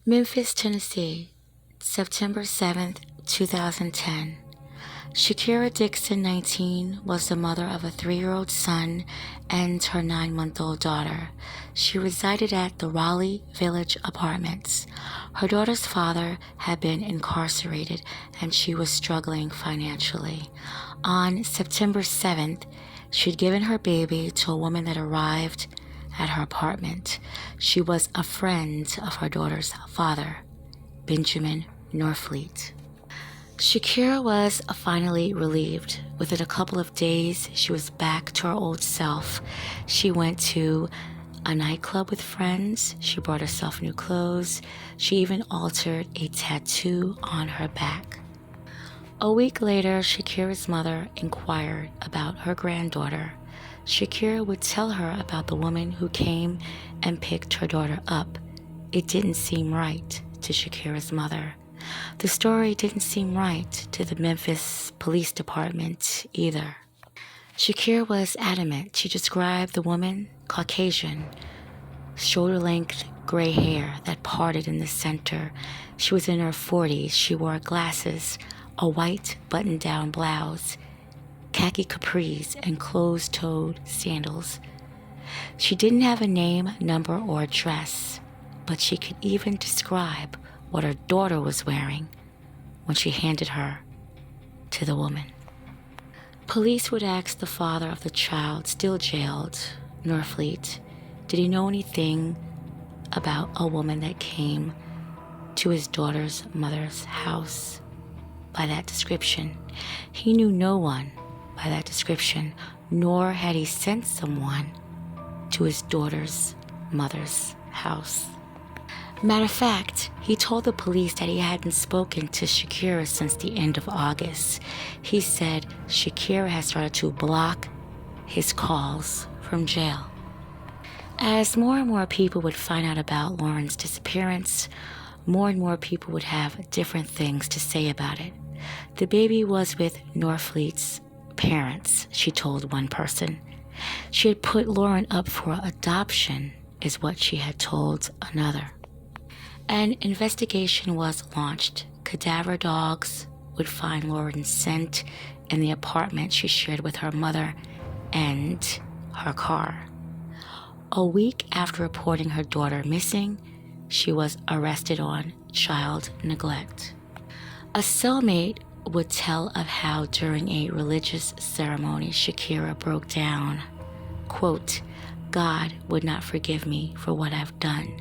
Memphis, Tennessee, September 7th, 2010. Shakara Dickens, 19, was the mother of a 3-year-old son and her 9-month-old daughter. She resided at the Raleigh Village Apartments. Her daughter's father had been incarcerated and she was struggling financially. On September 7th, she'd given her baby to a woman that arrived at her apartment. She was a friend of her daughter's father, Benjamin Norfleet. Shakira was finally relieved. Within a couple of days, she was back to her old self. She went to a nightclub with friends. She brought herself new clothes. She even altered a tattoo on her back. A week later, Shakira's mother inquired about her granddaughter. Shakira would tell her about the woman who came and picked her daughter up. It didn't seem right to Shakira's mother. The story didn't seem right to the Memphis Police Department either. Shakira was adamant. She described the woman Caucasian, shoulder-length gray hair that parted in the center. She was in her 40s. She wore glasses, a white button-down blouse, khaki capris, and closed-toed sandals. She didn't have a name, number, or address, but she could even describe what her daughter was wearing when she handed her to the woman. Police would ask the father of the child, still jailed, Norfleet, did he know anything about a woman that came to his daughter's mother's house by that description. He knew no one by that description, nor had he sent someone to his daughter's mother's house. Matter of fact, he told the police that he hadn't spoken to Shakira since the end of August. He said Shakira had started to block his calls from jail. As more and more people would find out about Lauren's disappearance, more and more people would have different things to say about it. The baby was with Norfleet's parents, she told one person. She had put Lauren up for adoption, is what she had told another. An investigation was launched. Cadaver dogs would find Lauren's scent in the apartment she shared with her mother and her car. A week after reporting her daughter missing, she was arrested on child neglect. A cellmate would tell of how during a religious ceremony, Shakira broke down, quote, "God would not forgive me for what I've done,"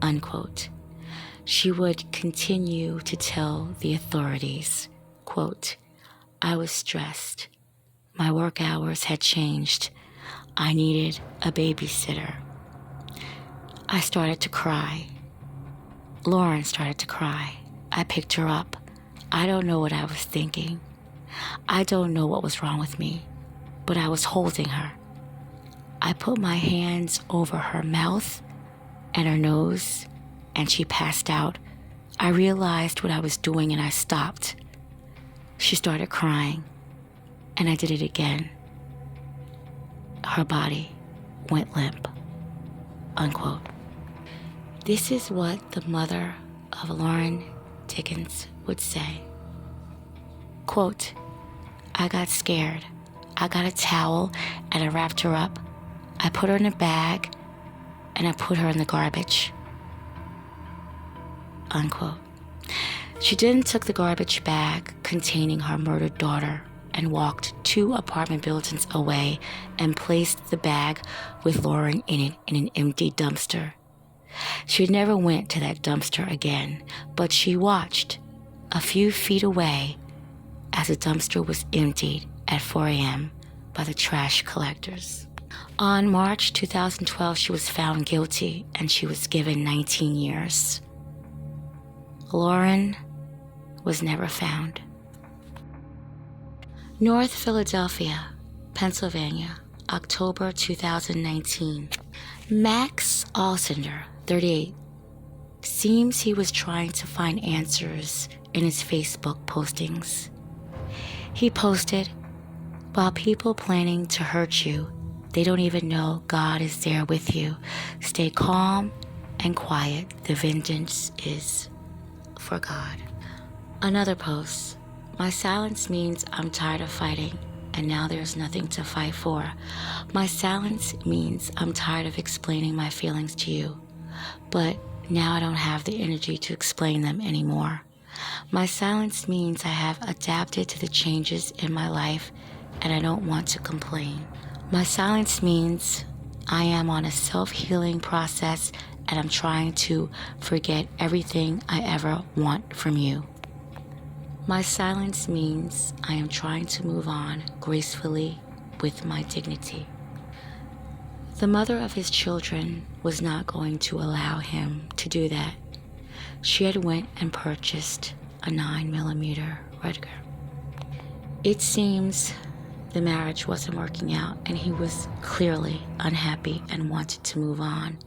unquote. She would continue to tell the authorities, quote, "I was stressed. My work hours had changed. I needed a babysitter. I started to cry. Lauren started to cry. I picked her up. I don't know what I was thinking. I don't know what was wrong with me, but I was holding her. I put my hands over her mouth and her nose, and she passed out. I realized what I was doing and I stopped. She started crying, and I did it again. Her body went limp," unquote. This is what the mother of Lauren Dickens would say. Quote, "I got scared. I got a towel and I wrapped her up. I put her in a bag and I put her in the garbage," unquote. She then took the garbage bag containing her murdered daughter and walked 2 apartment buildings away and placed the bag with Lauren in it in an empty dumpster. She never went to that dumpster again, but she watched a few feet away as the dumpster was emptied at 4 a.m. by the trash collectors. On March 2012, she was found guilty and she was given 19 years. Lauren was never found. North Philadelphia, Pennsylvania, October 2019. Max Alcindor, 38, seems he was trying to find answers in his Facebook postings. He posted, "While people planning to hurt you, they don't even know God is there with you. Stay calm and quiet. The vengeance is for God. Another post. My silence means I'm tired of fighting, and now there's nothing to fight for. My silence means I'm tired of explaining my feelings to you, but now I don't have the energy to explain them anymore. My silence means I have adapted to the changes in my life, and I don't want to complain. My silence means I am on a self-healing process, and I'm trying to forget everything I ever want from you. My silence means I am trying to move on gracefully with my dignity. The mother of his children was not going to allow him to do that. She had went and purchased a 9mm Ruger. It seems the marriage wasn't working out, and he was clearly unhappy and wanted to move on.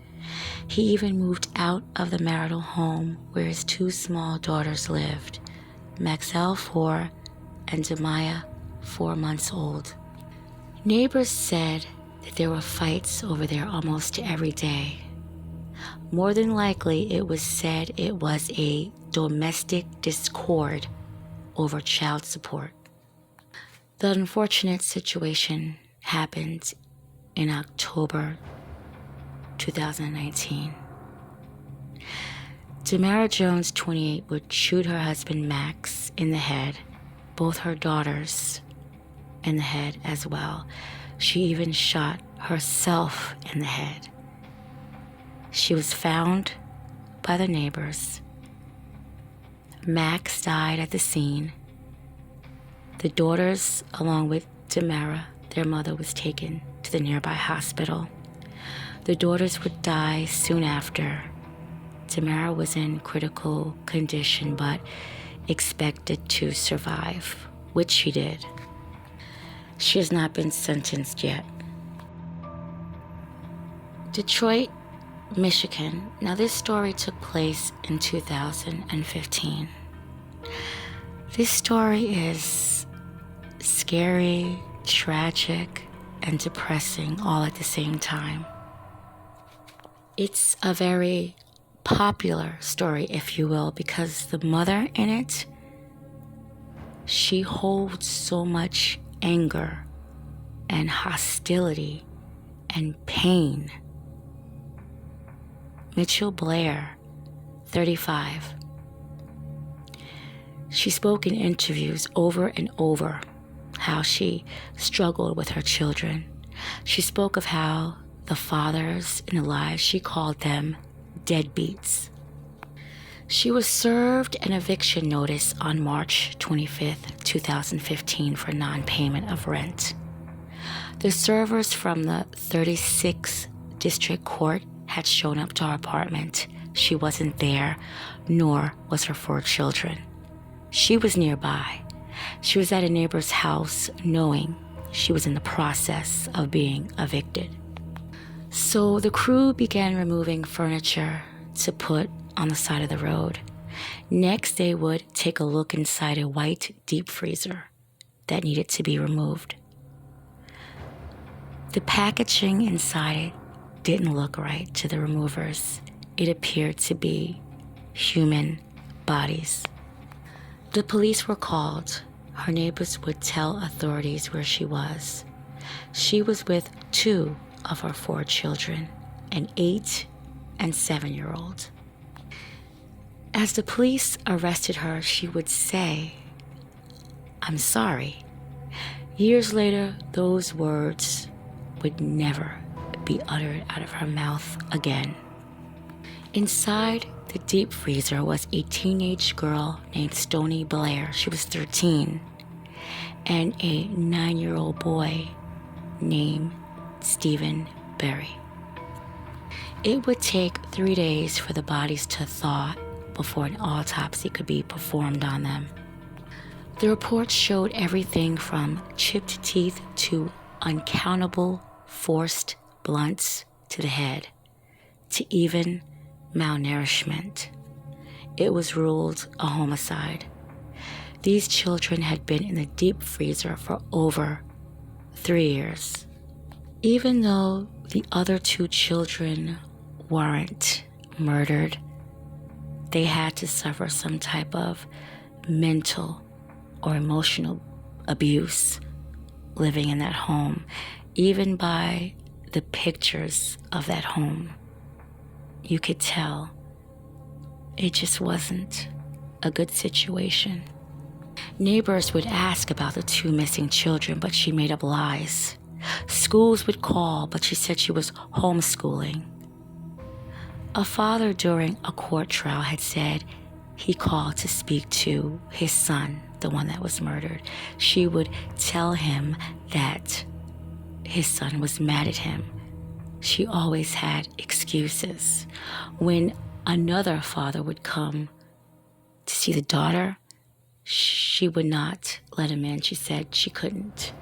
He even moved out of the marital home where his 2 small daughters lived, Maxelle, 4, and Damyrra, 4 months old. Neighbors said that there were fights over there almost every day. More than likely, it was said it was a domestic discord over child support. The unfortunate situation happened in October 2019. Damyrra Jones, 28, would shoot her husband Max in the head, both her daughters in the head as well. She even shot herself in the head. She was found by the neighbors. Max died at the scene. The daughters, along with Damyrra, their mother, was taken to the nearby hospital. The daughters would die soon after. Damyrra was in critical condition but expected to survive, which she did. She has not been sentenced yet. Detroit, Michigan. Now, this story took place in 2015. This story is scary, tragic, and depressing all at the same time. It's a very popular story, if you will, because the mother in it, she holds so much anger and hostility and pain. Mitchell Blair, 35. She spoke in interviews over and over how she struggled with her children. She spoke of how the fathers in the lives, she called them deadbeats. She was served an eviction notice on March 25th, 2015 for non-payment of rent. The servers from the 36th District Court had shown up to her apartment. She wasn't there, nor was her 4 children. She was nearby. She was at a neighbor's house, knowing she was in the process of being evicted. So the crew began removing furniture to put on the side of the road. Next, they would take a look inside a white deep freezer that needed to be removed. The packaging inside it didn't look right to the removers. It appeared to be human bodies. The police were called. Her neighbors would tell authorities where she was. She was with 2 of her 4 children, an 8 and 7-year-old. As the police arrested her, she would say, "I'm sorry." Years later, those words would never be uttered out of her mouth again. Inside the deep freezer was a teenage girl named Stony Blair. She was 13, and a 9-year-old boy named Stephen Berry. It would take 3 days for the bodies to thaw before an autopsy could be performed on them. The reports showed everything from chipped teeth to uncountable forced blunts to the head, to even malnourishment. It was ruled a homicide. These children had been in the deep freezer for over 3 years. Even though the other 2 children weren't murdered, they had to suffer some type of mental or emotional abuse living in that home, even by the pictures of that home. You could tell it just wasn't a good situation. Neighbors would ask about the two missing children, but she made up lies. Schools would call, but she said she was homeschooling. A father during a court trial had said he called to speak to his son, the one that was murdered. She would tell him that his son was mad at him. She always had excuses. When another father would come to see the daughter, she would not let him in. She said she couldn't.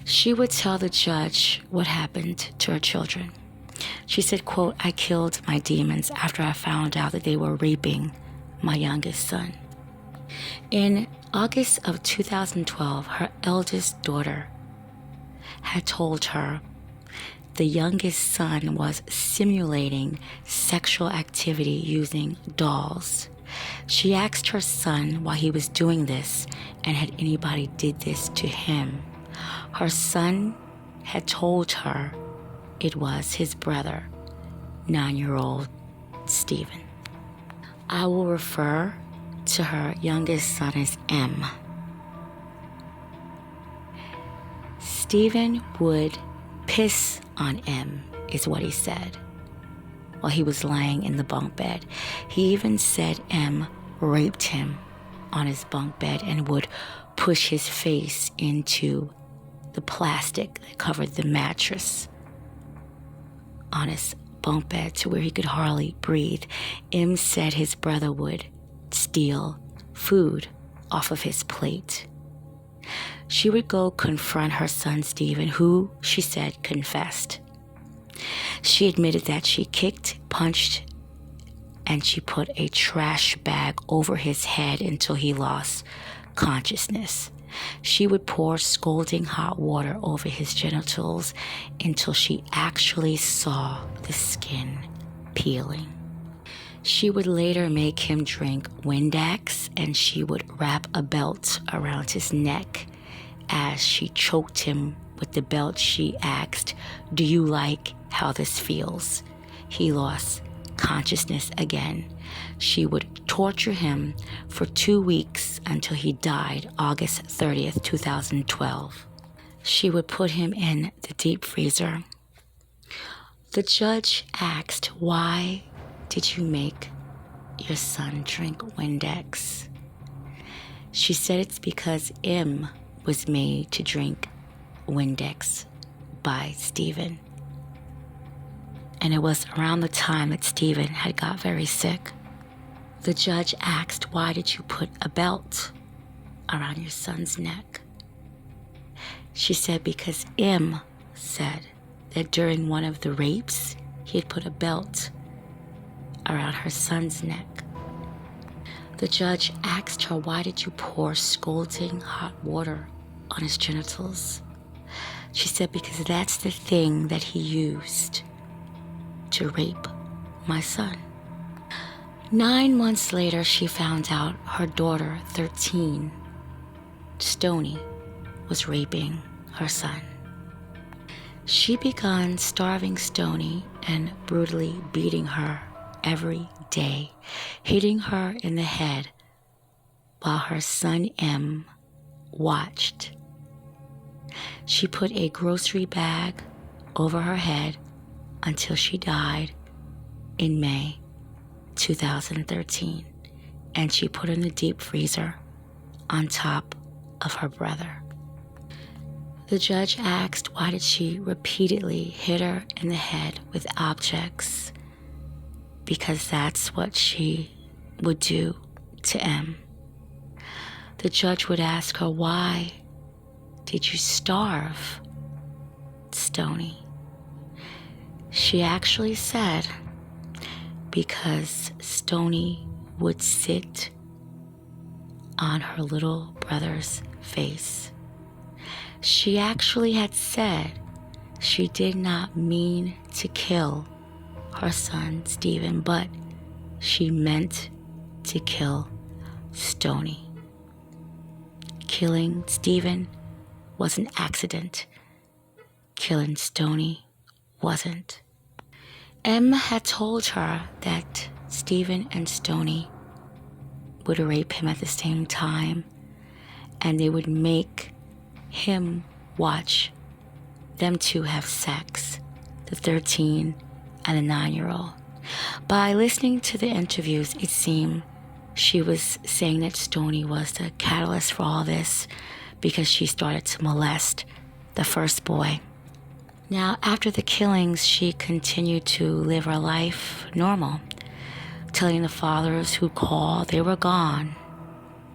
She would tell the judge what happened to her children. She said, quote, "I killed my demons after I found out that they were raping my youngest son." In August of 2012, her eldest daughter had told her the youngest son was simulating sexual activity using dolls. She asked her son why he was doing this and had anybody did this to him. Her son had told her it was his brother, 9-year-old Stephen. I will refer to her youngest son as M. Stephen would piss on M, is what he said, while he was lying in the bunk bed. He even said M raped him on his bunk bed and would push his face into the plastic that covered the mattress on his bunk bed to where he could hardly breathe. M said his brother would steal food off of his plate. She would go confront her son Stephen, who, she said, confessed. She admitted that she kicked, punched, and she put a trash bag over his head until he lost consciousness. She would pour scalding hot water over his genitals until she actually saw the skin peeling. She would later make him drink Windex, and she would wrap a belt around his neck. As she choked him with the belt, she asked, "Do you like how this feels?" He lost consciousness again. She would torture him for 2 weeks until he died August 30th, 2012. She would put him in the deep freezer. The judge asked, "Why did you make your son drink Windex?" She said it's because M was made to drink Windex by Stephen. And it was around the time that Stephen had got very sick. The judge asked, "Why did you put a belt around your son's neck?" She said because M said that during one of the rapes, he had put a belt around her son's neck. The judge asked her, "Why did you pour scalding hot water on his genitals?" She said, "Because that's the thing that he used to rape my son." 9 months later, she found out her daughter, 13, Stoney, was raping her son. She began starving Stoney and brutally beating her every day, hitting her in the head while her son M watched. She put a grocery bag over her head until she died in May 2013, and she put her in the deep freezer on top of her brother. The judge asked why did she repeatedly hit her in the head with objects, because that's what she would do to M. The judge would ask her, "Why did you starve Stoney?" She actually said, because Stoney would sit on her little brother's face. She actually had said she did not mean to kill her son, Stephen, but she meant to kill Stoney. Killing Stephen was an accident. Killing Stoney wasn't. Em had told her that Stephen and Stoney would rape him at the same time, and they would make him watch them two have sex, the 13 and the 9-year-old. By listening to the interviews, it seemed she was saying that Stoney was the catalyst for all this because she started to molest the first boy. Now, after the killings, she continued to live her life normal, telling the fathers who called they were gone.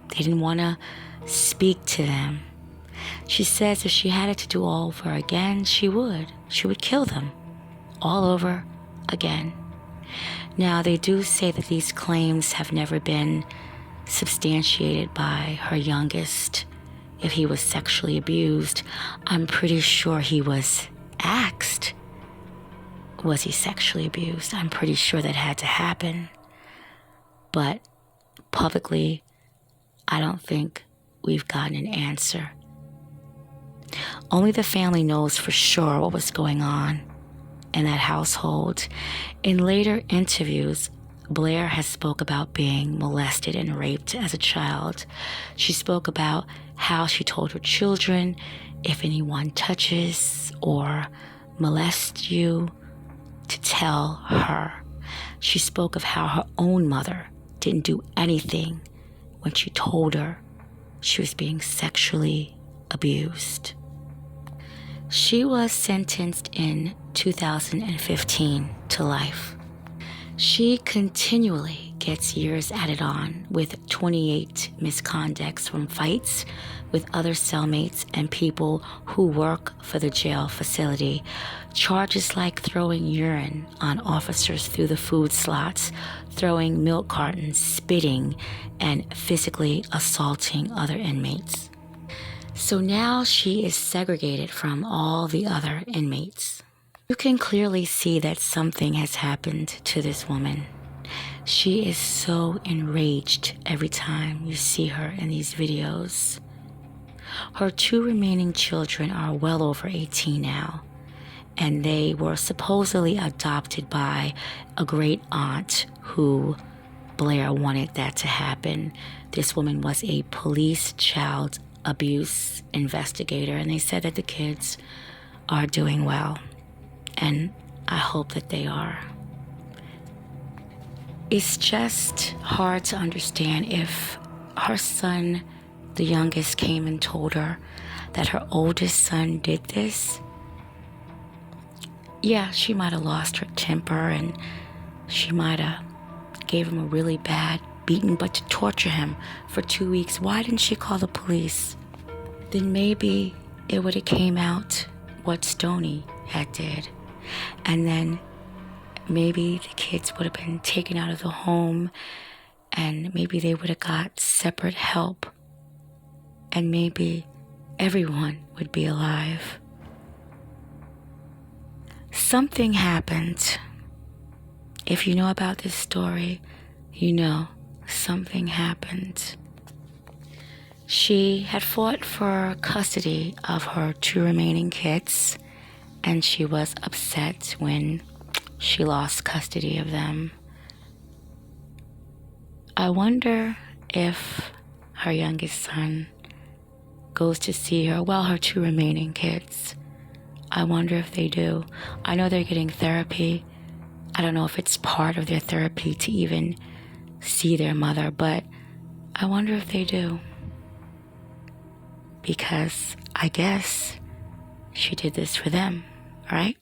They didn't want to speak to them. She says if she had it to do all over again, she would. She would kill them all over again. Now, they do say that these claims have never been substantiated by her youngest. If he was sexually abused, I'm pretty sure he was asked, was he sexually abused? I'm pretty sure that had to happen. But publicly, I don't think we've gotten an answer. Only the family knows for sure what was going on in that household. In later interviews, Blair has spoke about being molested and raped as a child. She spoke about how she told her children, if anyone touches or molests you, to tell her. She spoke of how her own mother didn't do anything when she told her she was being sexually abused. She was sentenced in 2015 to life. She continually gets years added on with 28 misconducts from fights with other cellmates and people who work for the jail facility. Charges like throwing urine on officers through the food slots, throwing milk cartons, spitting, and physically assaulting other inmates. So now she is segregated from all the other inmates. You can clearly see that something has happened to this woman. She is so enraged every time you see her in these videos. Her two remaining children are well over 18 now, and they were supposedly adopted by a great aunt who Blair wanted that to happen. This woman was a police child abuse investigator, and they said that the kids are doing well, and I hope that they are. It's just hard to understand if her son, the youngest, came and told her that her oldest son did this. Yeah, she might have lost her temper and she might have gave him a really bad beating, but to torture him for 2 weeks, why didn't she call the police? Then maybe it would have came out what Stoney had did, and then maybe the kids would have been taken out of the home, and maybe they would have got separate help, and maybe everyone would be alive. Something happened. If you know about this story, you know something happened. She had fought for custody of her two remaining kids, and she was upset when she lost custody of them. I wonder if her youngest son goes to see her, well, her two remaining kids. I wonder if they do. I know they're getting therapy. I don't know if it's part of their therapy to even see their mother, but I wonder if they do. Because I guess she did this for them, right?